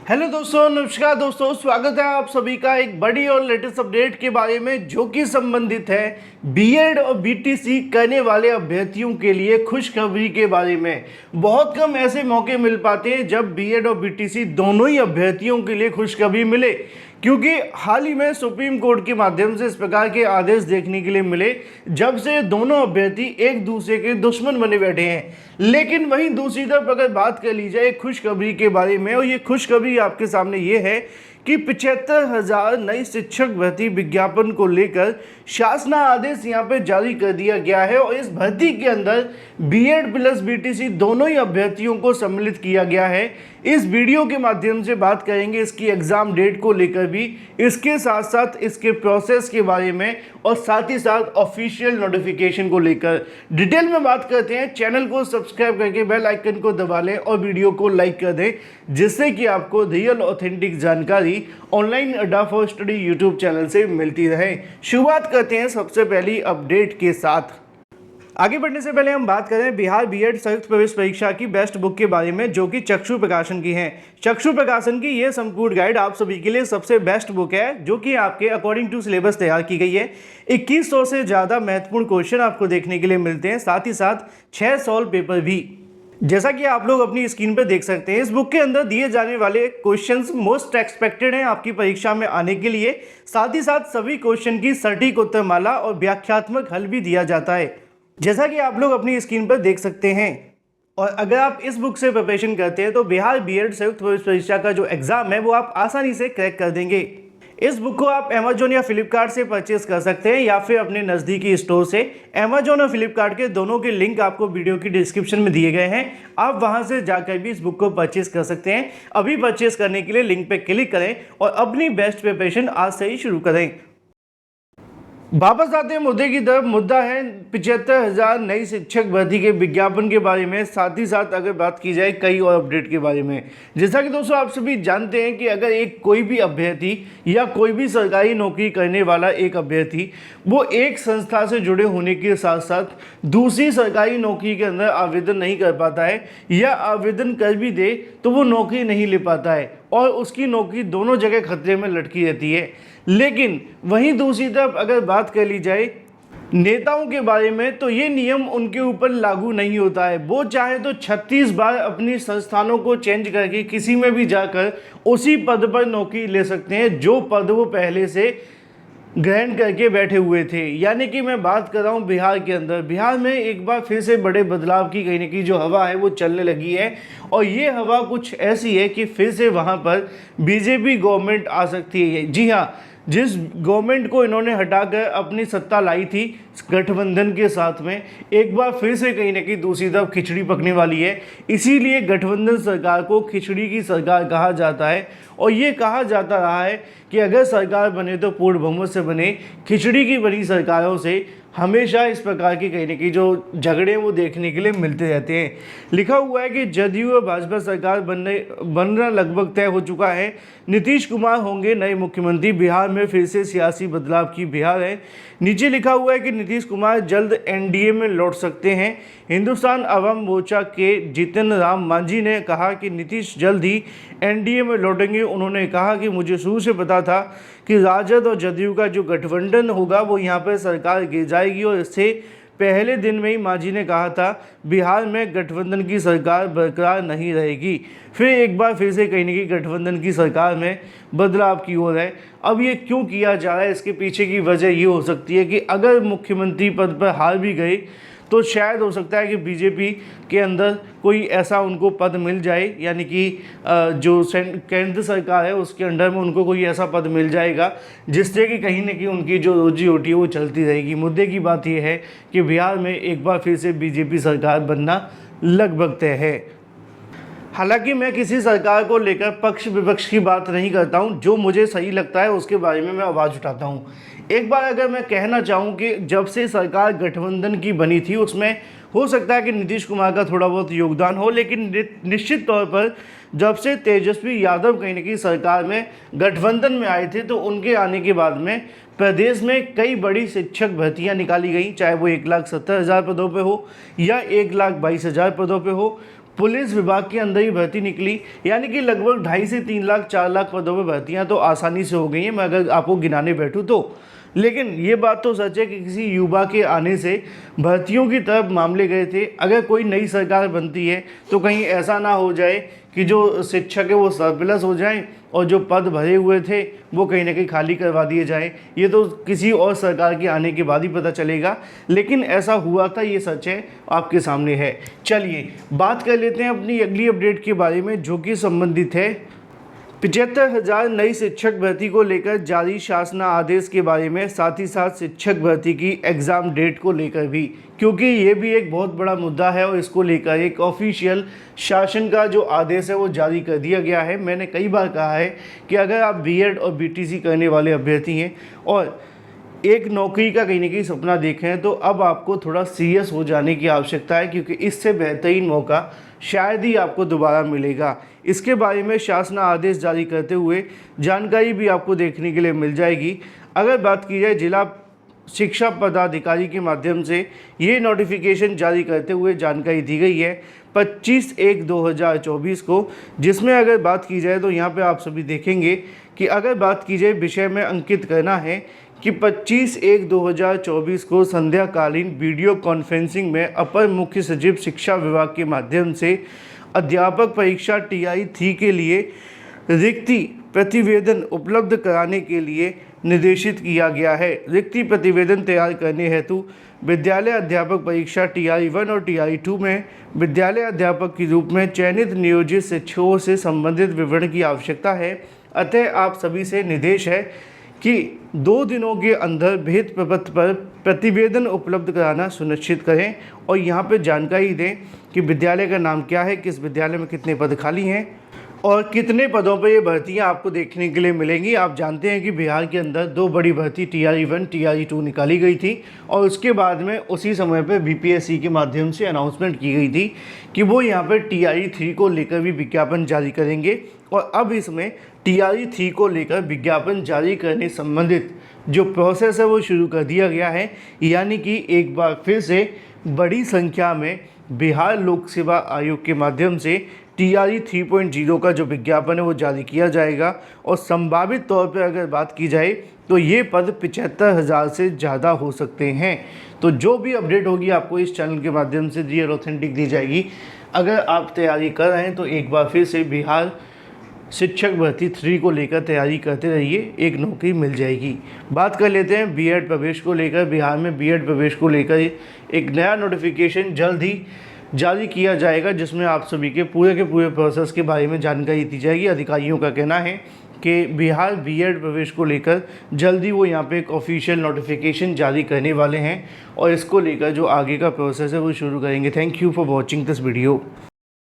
Hello दोस्तों, नमस्कार दोस्तों, स्वागत है आप सभी का एक बड़ी और लेटेस्ट अपडेट के बारे में जो कि संबंधित है बीएड और बीटीसी करने वाले अभ्यर्थियों के लिए खुशखबरी के बारे में। बहुत कम ऐसे मौके मिल पाते हैं जब बीएड और बीटीसी दोनों ही अभ्यर्थियों के लिए खुशखबरी मिले, क्योंकि हाल ही में सुप्रीम कोर्ट के माध्यम से इस प्रकार के आदेश देखने के लिए मिले जब से दोनों अभ्यर्थी एक दूसरे के दुश्मन बने बैठे हैं। लेकिन वहीं दूसरी तरफ अगर बात कर ली जाए खुशखबरी के बारे में, और ये खुशखबरी आपके सामने ये है कि 75,000 नई शिक्षक भर्ती विज्ञापन को लेकर शासना आदेश यहाँ पे जारी कर दिया गया है और इस भर्ती के अंदर बीएड प्लस बीटीसी दोनों ही अभ्यर्थियों को सम्मिलित किया गया है। इस वीडियो के माध्यम से बात करेंगे इसकी एग्जाम डेट को लेकर भी, इसके साथ साथ इसके प्रोसेस के बारे में और साथ ही साथ ऑफिशियल नोटिफिकेशन को लेकर डिटेल में बात करते हैं। चैनल को सब्सक्राइब करके बेल आइकन को दबा लें और वीडियो को लाइक कर दें, जिससे कि आपको रियल ऑथेंटिक जानकारी ऑनलाइन अड्डा फॉर स्टडी यूट्यूब चैनल से मिलती रहे। शुरुआत करते हैं सबसे पहली अपडेट के साथ। आगे बढ़ने से पहले हम बात करें बिहार बीएड संयुक्त प्रवेश परीक्षा की बेस्ट बुक के बारे में, जो कि चक्षु प्रकाशन की है। चक्षु प्रकाशन की ये संपूर्ण गाइड आप सभी के लिए सबसे बेस्ट बुक है, जो कि आपके अकॉर्डिंग टू सिलेबस तैयार की गई है। 2100 से ज़्यादा महत्वपूर्ण क्वेश्चन आपको देखने के लिए मिलते हैं, साथ ही साथ 6 सॉल्व पेपर भी, जैसा कि आप लोग अपनी स्क्रीन पर देख सकते हैं। इस बुक के अंदर दिए जाने वाले क्वेश्चंस मोस्ट एक्सपेक्टेड हैं आपकी परीक्षा में आने के लिए। साथ ही साथ सभी क्वेश्चन की सटीक उत्तरमाला और व्याख्यात्मक हल भी दिया जाता है, जैसा कि आप लोग अपनी स्क्रीन पर देख सकते हैं। और अगर आप इस बुक से प्रिपरेशन करते हैं तो बिहार बीएड संयुक्त प्रवेश परीक्षा का जो एग्जाम है वो आप आसानी से क्रैक कर देंगे। इस बुक को आप अमेजोन या फ्लिपकार्ट से परचेस कर सकते हैं या फिर अपने नज़दीकी स्टोर से। अमेजोन और फ्लिपकार्ट के दोनों के लिंक आपको वीडियो की डिस्क्रिप्शन में दिए गए हैं, आप वहां से जाकर भी इस बुक को परचेस कर सकते हैं। अभी परचेस करने के लिए लिंक पे क्लिक करें और अपनी बेस्ट प्रिपरेशन आज से ही शुरू करें। वापस आते हैं मुद्दे की तरफ। मुद्दा है 75,000 नई शिक्षक भर्ती के विज्ञापन के बारे में, साथ ही साथ अगर बात की जाए कई और अपडेट के बारे में। जैसा कि दोस्तों आप सभी जानते हैं कि अगर कोई भी अभ्यर्थी या कोई भी सरकारी नौकरी करने वाला एक अभ्यर्थी वो एक संस्था से जुड़े होने के साथ साथ दूसरी सरकारी नौकरी के अंदर आवेदन नहीं कर पाता है, या आवेदन कर भी दे तो वो नौकरी नहीं ले पाता है और उसकी नौकरी दोनों जगह खतरे में लटकी रहती है। लेकिन वहीं दूसरी तरफ अगर बात कर ली जाए नेताओं के बारे में, तो ये नियम उनके ऊपर लागू नहीं होता है। वो चाहे तो 36 बार अपनी संस्थानों को चेंज करके किसी में भी जाकर उसी पद पर नौकरी ले सकते हैं जो पद वो पहले से ग्रहण करके बैठे हुए थे। यानी कि मैं बात कर रहा हूँ बिहार के अंदर। बिहार में एक बार फिर से बड़े बदलाव की कहीं ना कहीं जो हवा है वो चलने लगी है, और ये हवा कुछ ऐसी है कि फिर से वहाँ पर बीजेपी गवर्नमेंट आ सकती है। जी हाँ, जिस गवर्नमेंट को इन्होंने हटाकर अपनी सत्ता लाई थी गठबंधन के साथ में, एक बार फिर से कहीं ना कहीं दूसरी तरफ खिचड़ी पकने वाली है। इसीलिए गठबंधन सरकार को खिचड़ी की सरकार कहा जाता है, और ये कहा जाता रहा है कि अगर सरकार बने तो पूर्ण बहुमत से बने। खिचड़ी की बनी सरकारों से हमेशा इस प्रकार की कहीं ना कहीं जो झगड़े वो देखने के लिए मिलते रहते हैं। लिखा हुआ है कि जदयू और भाजपा सरकार बनना लगभग तय हो चुका है। नीतीश कुमार होंगे नए मुख्यमंत्री। बिहार में फिर से सियासी बदलाव की बिहार है। नीचे लिखा हुआ है कि नीतीश कुमार जल्द एनडीए में लौट सकते हैं। हिंदुस्तान अवाम मोर्चा के जीतन राम मांझी ने कहा कि नीतीश जल्द ही एनडीए में लौटेंगे। उन्होंने कहा कि मुझे शुरू से पता था कि राजद और जदयू का जो गठबंधन होगा वो यहाँ पर सरकार गिर जाएगी, और इससे पहले दिन में ही मांझी ने कहा था बिहार में गठबंधन की सरकार बरकरार नहीं रहेगी। फिर एक बार फिर से कहीं ना कहीं गठबंधन की सरकार में बदलाव की ओर है। अब ये क्यों किया जा रहा है, इसके पीछे की वजह ये हो सकती है कि अगर मुख्यमंत्री पद पर हार भी गए तो शायद हो सकता है कि बीजेपी के अंदर कोई ऐसा उनको पद मिल जाए, यानी कि जो केंद्र सरकार है उसके अंडर में उनको कोई ऐसा पद मिल जाएगा जिससे कि कहीं ना कहीं उनकी जो रोजी रोटी है वो चलती रहेगी। मुद्दे की बात यह है कि बिहार में एक बार फिर से बीजेपी सरकार बनना लगभग तय है। हालांकि मैं किसी सरकार को लेकर पक्ष विपक्ष की बात नहीं करता हूं, जो मुझे सही लगता है उसके बारे में मैं आवाज़ उठाता हूं। एक बार अगर मैं कहना चाहूं कि जब से सरकार गठबंधन की बनी थी उसमें हो सकता है कि नीतीश कुमार का थोड़ा बहुत योगदान हो, लेकिन निश्चित तौर पर जब से तेजस्वी यादव कहीं ना कहीं सरकार में गठबंधन में आए थे तो उनके आने के बाद में प्रदेश में कई बड़ी शिक्षक भर्तियां निकाली गई, चाहे वो 1,70,000 पदों पे हो या 1,22,000 पदों पे हो। पुलिस विभाग के अंदर ही भर्ती निकली, यानी कि लगभग 2.5 से 3 लाख 4 लाख पदों पर भर्तियां तो आसानी से हो गई हैं, मैं अगर आपको गिनाने बैठूं तो। लेकिन ये बात तो सच है कि किसी युवा के आने से भर्तियों की तरफ मामले गए थे। अगर कोई नई सरकार बनती है तो कहीं ऐसा ना हो जाए कि जो शिक्षक है वो सरप्लस हो जाएं और जो पद भरे हुए थे वो कहीं ना कहीं खाली करवा दिए जाएं। ये तो किसी और सरकार के आने के बाद ही पता चलेगा, लेकिन ऐसा हुआ था, ये सच है, आपके सामने है। चलिए बात कर लेते हैं अपनी अगली अपडेट के बारे में, जो कि संबंधित है 75,000 नई शिक्षक भर्ती को लेकर जारी शासन आदेश के बारे में, साथ ही साथ शिक्षक भर्ती की एग्ज़ाम डेट को लेकर भी, क्योंकि ये भी एक बहुत बड़ा मुद्दा है और इसको लेकर एक ऑफिशियल शासन का जो आदेश है वो जारी कर दिया गया है। मैंने कई बार कहा है कि अगर आप बीएड और बीटीसी करने वाले अभ्यर्थी हैं और एक नौकरी का कहीं ना कहीं सपना देखें तो अब आपको थोड़ा सीरियस हो जाने की आवश्यकता है, क्योंकि इससे बेहतरीन मौका शायद ही आपको दोबारा मिलेगा। इसके बारे में शासन आदेश जारी करते हुए जानकारी भी आपको देखने के लिए मिल जाएगी। अगर बात की जाए जिला शिक्षा पदाधिकारी के माध्यम से ये नोटिफिकेशन जारी करते हुए जानकारी दी गई है 25/1/2024 को, जिसमें अगर बात की जाए तो यहाँ पे आप सभी देखेंगे कि अगर बात की जाए विषय में अंकित करना है कि 25/1/2024 को संध्याकालीन वीडियो कॉन्फ्रेंसिंग में अपर मुख्य सचिव शिक्षा विभाग के माध्यम से अध्यापक परीक्षा TI-3 के लिए रिक्ति प्रतिवेदन उपलब्ध कराने के लिए निर्देशित किया गया है। रिक्ति प्रतिवेदन तैयार करने हेतु विद्यालय अध्यापक परीक्षा TI-1 और TI-2 में विद्यालय अध्यापक के रूप में चयनित नियोजित शिक्षकों से संबंधित विवरण की आवश्यकता है। अतः आप सभी से निर्देश है कि 2 दिनों के अंदर भेद प्रपत्र पर प्रतिवेदन उपलब्ध कराना सुनिश्चित करें और यहाँ पर जानकारी दें कि विद्यालय का नाम क्या है, किस विद्यालय में कितने पद खाली हैं और कितने पदों पर ये भर्तियाँ आपको देखने के लिए मिलेंगी। आप जानते हैं कि बिहार के अंदर 2 बड़ी भर्ती TI-1 TI-2 निकाली गई थी और उसके बाद में उसी समय पर BPSC के माध्यम से अनाउंसमेंट की गई थी कि वो यहाँ पर TI-3 को लेकर भी विज्ञापन जारी करेंगे। और अब इसमें TI-3 को लेकर विज्ञापन जारी करने संबंधित जो प्रोसेस है वो शुरू कर दिया गया है, यानी कि एक बार फिर से बड़ी संख्या में बिहार लोक सेवा आयोग के माध्यम से TI 3.0 का जो विज्ञापन है वो जारी किया जाएगा। और संभावित तौर पर अगर बात की जाए तो ये पद 75,000 से ज़्यादा हो सकते हैं। तो जो भी अपडेट होगी आपको इस चैनल के माध्यम से रियल ऑथेंटिक दी जाएगी। अगर आप तैयारी कर रहे हैं तो एक बार फिर से बिहार शिक्षक भर्ती 3 को लेकर तैयारी करते रहिए, एक नौकरी मिल जाएगी। बात कर लेते हैं बीएड प्रवेश को लेकर। बिहार में बीएड प्रवेश को लेकर एक नया नोटिफिकेशन जल्द ही जारी किया जाएगा, जिसमें आप सभी के पूरे प्रोसेस के बारे में जानकारी दी जाएगी। अधिकारियों का कहना है कि बिहार बीएड प्रवेश को लेकर जल्दी वो यहाँ पे एक ऑफिशियल नोटिफिकेशन जारी करने वाले हैं और इसको लेकर जो आगे का प्रोसेस है वो शुरू करेंगे। Thank you for watching this video.